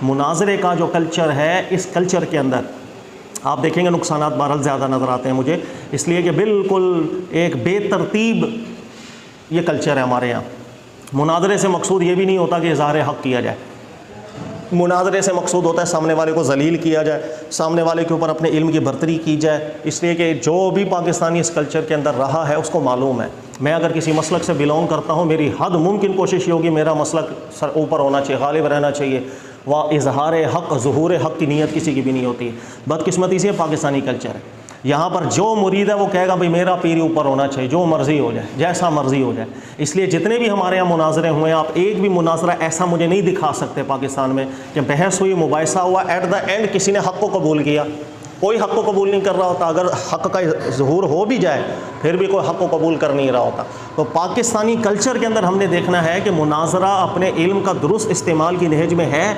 मुनाजरे का जो कल्चर है, इस कल्चर के अंदर आप देखेंगे नुकसानात बहरहाल ज़्यादा नज़र आते हैं मुझे, इसलिए कि बिल्कुल एक बेतरतीब ये कल्चर है हमारे यहाँ। मुनाजरे से मकसूद ये भी नहीं होता कि इज़हार हक़ किया जाए, मुनाजरे से मकसूद होता है सामने वाले को जलील किया जाए, सामने वाले के ऊपर अपने इल्म की बरतरी की जाए। इसलिए कि जो भी पाकिस्तानी इस कल्चर के अंदर रहा है उसको मालूम है, मैं अगर किसी मसलक से बिलोंग करता हूँ, मेरी हद मुमकिन कोशिश ये होगी मेरा मसलक ऊपर होना चाहिए, गालिब रहना चाहिए। वह इजहार हक़, ज़ुहूर हक़ की नीयत किसी की भी नहीं होती है। बदकिस्मती से पाकिस्तानी कल्चर है, यहाँ पर जो मुरीद है वो कहेगा भाई मेरा पीर ऊपर होना चाहिए, जो मर्ज़ी हो जाए, जैसा मर्ज़ी हो जाए। इसलिए जितने भी हमारे यहाँ मुनाजरे हुए हैं, आप एक भी मुनाजरा ऐसा मुझे नहीं दिखा सकते पाकिस्तान में कि बहस हुई, मुबाहिसा हुआ, एट द एंड किसी ने हक़ को कबूल किया। कोई हक़ को कबूल नहीं कर रहा होता। अगर हक़ का ज़ुहूर हो भी जाए फिर भी कोई हक़ को कबूल कर नहीं रहा होता। तो पाकिस्तानी कल्चर के अंदर हमने देखना है कि मुनाजरा अपने इल्म का दुरुस्त इस्तेमाल की नहज में है।